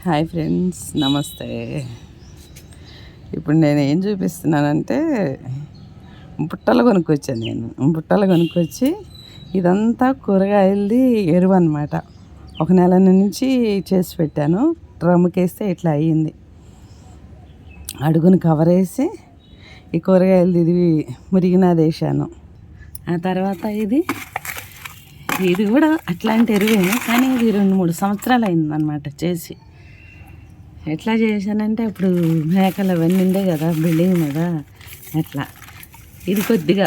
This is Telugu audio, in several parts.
హాయ్ ఫ్రెండ్స్, నమస్తే. ఇప్పుడు నేను ఏం చూపిస్తున్నానంటే బుట్టలు కొనుక్కొచ్చాను. బుట్టలు కొనుక్కొచ్చి ఇదంతా కూరగాయలది ఎరువు అనమాట. ఒక నెల నుంచి చేసి పెట్టాను. డ్రమ్ముకేస్తే ఇట్లా అయ్యింది. అడుగును కవర్ వేసి ఈ కూరగాయలది ఇది మురిగినది వేసాను. ఆ తర్వాత ఇది కూడా అట్లాంటి ఎరువేను, కానీ ఇది 2-3 సంవత్సరాలు అయిందనమాట చేసి. ఎట్లా చేశానంటే అప్పుడు మేకలు అవన్నీ ఉండే కదా బిల్డింగ్ మీద, అట్లా ఇది కొద్దిగా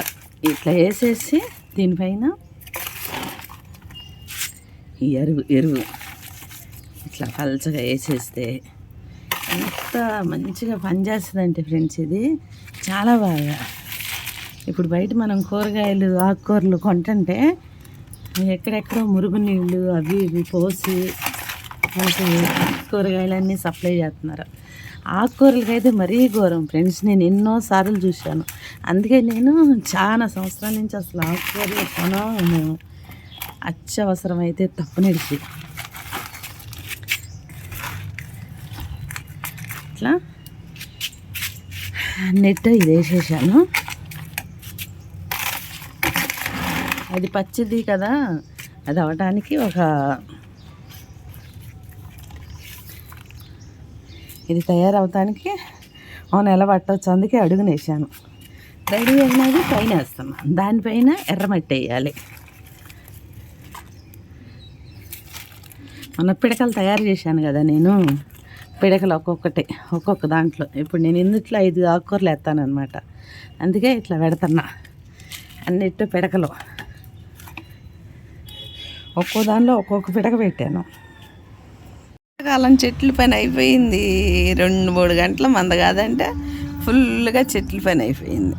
ఇట్లా వేసేసి దీనిపైన ఈ ఎరువు ఇట్లా పల్చగా వేసేస్తే ఎంత మంచిగా పనిచేస్తుందంటే ఫ్రెండ్స్, ఇది చాలా బాగా. ఇప్పుడు బయట మనం కూరగాయలు ఆకుకూరలు కొంటుంటే ఎక్కడెక్కడో మురుగునీళ్ళు అవి ఇవి పోసి కూరగాయలన్నీ సప్లై చేస్తున్నారు. ఆకుకూరలకైతే మరీ ఘోరం ఫ్రెండ్స్. నేను ఎన్నోసార్లు చూశాను. అందుకే నేను చాలా సంవత్సరాల నుంచి అసలు ఆకుకూరలు కొనము. అత్యవసరమైతే తప్పనిడిచి ఇట్లా నెట్ ఇది వేసేసాను. అది పచ్చిది కదా, అది అవటానికి ఇది తయారవటానికి నెల పట్టవచ్చు. అందుకే అడుగున వేసాను. రెడీ అయినది పైన వేస్తున్నాను. దానిపైన ఎర్రమట్టి వేయాలి. మన పిడకలు తయారు చేశాను కదా నేను, పిడకలు ఒక్కొక్క దాంట్లో. ఇప్పుడు నేను ఇందుట్లో 5 ఆకుకూరలు వేస్తానమాట. అందుకే ఇట్లా పెడుతున్నా. అన్నిట్టు పిడకలు ఒక్కో దానిలో ఒక్కొక్క పిడక పెట్టాను. కాలం చెట్ల పని అయిపోయింది. 2-3 గంటల మంద కాదంటే ఫుల్గా చెట్ల పని అయిపోయింది.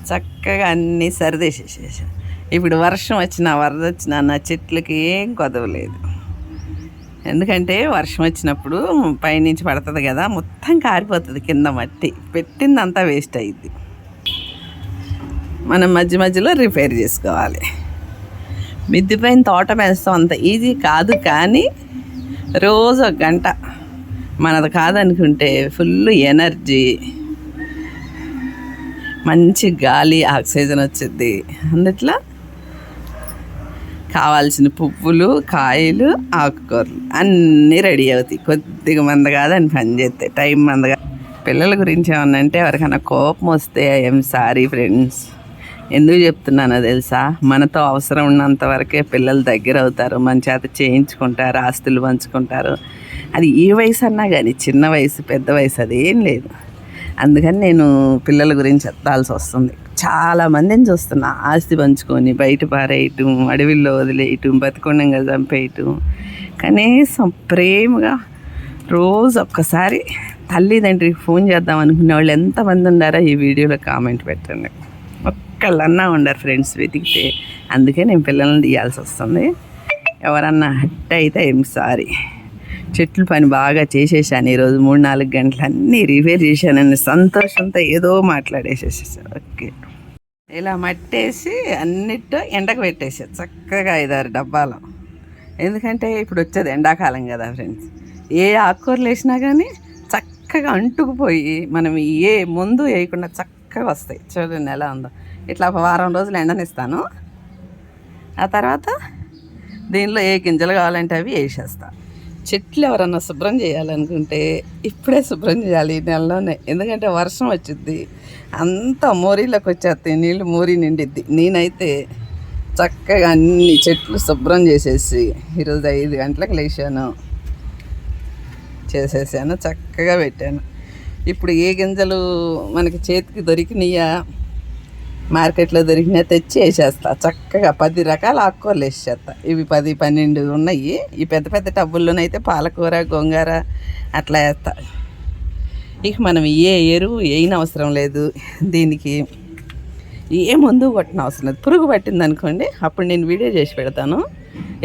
చక్కగా అన్నీ సరిదేసేసేసాను. ఇప్పుడు వర్షం వచ్చినా వరద వచ్చినా నా చెట్లకి ఏం కొదవలేదు. ఎందుకంటే వర్షం వచ్చినప్పుడు పైనుంచి పడుతుంది కదా, మొత్తం కారిపోతుంది కింద మట్టి. పెట్టిందంతా వేస్ట్ అయ్యిద్ది. మనం మధ్య మధ్యలో రిపేర్ చేసుకోవాలి. మిద్దె పైన తోట వేస్తాం, అంత ఈజీ కాదు. కానీ రోజు 1 గంట మనది కాదనుకుంటే ఫుల్ ఎనర్జీ, మంచి గాలి, ఆక్సిజన్ వచ్చింది. అందుట్లో కావాల్సిన పువ్వులు, కాయలు, ఆకుకూరలు అన్నీ రెడీ అవుతాయి. కొద్దిగా మంద కాదని పని చేస్తే టైం మందగా. పిల్లల గురించి ఏమన్నా అంటే ఎవరికైనా కోపం వస్తే ఐఎమ్ సారీ ఫ్రెండ్స్. ఎందుకు చెప్తున్నానో తెలుసా? మనతో అవసరం ఉన్నంత వరకే పిల్లలు దగ్గర అవుతారు, మన చేత చేయించుకుంటారు, ఆస్తులు పంచుకుంటారు. అది ఏ వయసు అన్నా కానీ, చిన్న వయసు పెద్ద వయసు అదేం లేదు. అందుకని నేను పిల్లల గురించి చెప్పాల్సి వస్తుంది. చాలామందిని చూస్తున్నా ఆస్తి పంచుకొని బయట పారేయటం, అడవిల్లో వదిలేయటం, బతికొండంగా చంపేయటం. కనీసం ప్రేమగా రోజు ఒక్కసారి తల్లిదండ్రికి ఫోన్ చేద్దాం అనుకునే వాళ్ళు ఎంతమంది ఉన్నారో ఈ వీడియోలో కామెంట్ పెట్టండి. ఒక్కళ్ళన్నా ఉండరు ఫ్రెండ్స్ వెతికితే. అందుకే నేను పిల్లల్ని తీయాల్సి వస్తుంది. ఎవరన్నా హట్ అయితే ఏం సారీ. చెట్లు పని బాగా చేసేసాను ఈరోజు. 3-4 గంటలు అన్నీ రిపేర్ చేశానని సంతోషంతో ఏదో మాట్లాడేసేసాను. ఓకే, ఇలా మట్టేసి అన్నిట్లో ఎండకు పెట్టేసాను చక్కగా 5-6 డబ్బాలు. ఎందుకంటే ఇప్పుడు వచ్చేది ఎండాకాలం కదా ఫ్రెండ్స్. ఏ ఆకుకూరలు వేసినా కానీ చక్కగా అంటుకుపోయి మనం ఏ ముందు వేయకుండా చక్కగా వస్తాయి. చూడండి ఎలా ఉందో. ఇట్లా 1 వారం రోజులు ఎండనిస్తాను. ఆ తర్వాత దీనిలో ఏ గింజలు కావాలంటే అవి వేసేస్తాను. చెట్లు ఎవరన్నా శుభ్రం చేయాలనుకుంటే ఇప్పుడే శుభ్రం చేయాలి, ఈ నెలలోనే. ఎందుకంటే వర్షం వచ్చిద్ది, అంతా మోరీలోకి వచ్చేస్తాయి, నీళ్ళు మోరీ నిండిద్ది. నేనైతే చక్కగా అన్ని చెట్లు శుభ్రం చేసేసి ఈరోజు 5 గంటలకు లేచాను, చేసేసాను, చక్కగా పెట్టాను. ఇప్పుడు ఏ గింజలు మనకి చేతికి దొరికినాయా, మార్కెట్లో దొరికినా తెచ్చి వేసేస్తా. చక్కగా 10 రకాల ఆకుకూరలు వేసేస్తా. ఇవి 10-12 ఉన్నాయి. ఈ పెద్ద పెద్ద టబ్బుల్లోనైతే పాలకూర, గోంగూర అట్లా వేస్తా. ఇక మనం ఏ ఎరువు వేయని అవసరం లేదు. దీనికి ఏ మందు కొట్టిన అవసరం లేదు. పురుగు పట్టింది అనుకోండి, అప్పుడు నేను వీడియో చేసి పెడతాను.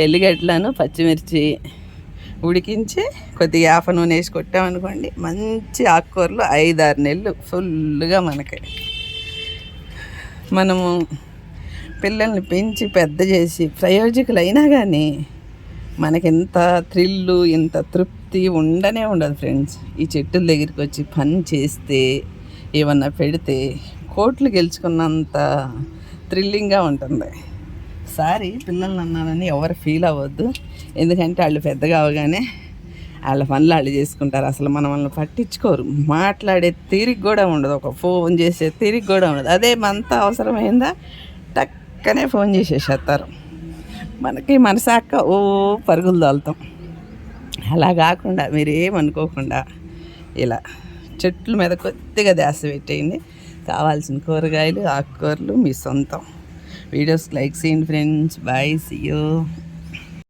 ఎల్లిగడ్డలను, పచ్చిమిర్చి ఉడికించి కొద్దిగా ఆఫ నూనె వేసి కొట్టామనుకోండి, మంచి ఆకుకూరలు 5-6 నెలలు ఫుల్గా మనకి. మనము పిల్లల్ని పెంచి పెద్ద చేసి ప్రయోజకులు అయినా కానీ మనకి ఎంత థ్రిల్లు, ఇంత తృప్తి తృప్తి ఉండనే ఉండదు ఫ్రెండ్స్. ఈ చెట్టుల దగ్గరికి వచ్చి పని చేస్తే ఏమన్నా పెడితే కోట్లు గెలుచుకున్నంత థ్రిల్లింగ్గా ఉంటుంది. సారీ పిల్లల్ని అన్నానని ఎవరు ఫీల్ అవ్వద్దు, ఎందుకంటే వాళ్ళు పెద్దగా అవగానే వాళ్ళ పనులు వాళ్ళు చేసుకుంటారు. అసలు మనల్ని పట్టించుకోరు, మాట్లాడే తీరిక కూడా ఉండదు, ఒక ఫోన్ చేసే తీరిక కూడా ఉండదు. అదే మనతో అవసరమైందా టక్కనే ఫోన్ చేసేసేస్తారు. మనకి మనసాక ఓ పరుగులు తోలుతాం. అలా కాకుండా మీరు ఏమనుకోకుండా ఇలా చెట్ల మీద కొద్దిగా ధ్యాస పెట్టేయండి. కావాల్సిన కూరగాయలు ఆకుకూరలు మీ సొంతం. వీడియోస్ లైక్ చేయండి ఫ్రెండ్స్. Bye, see you.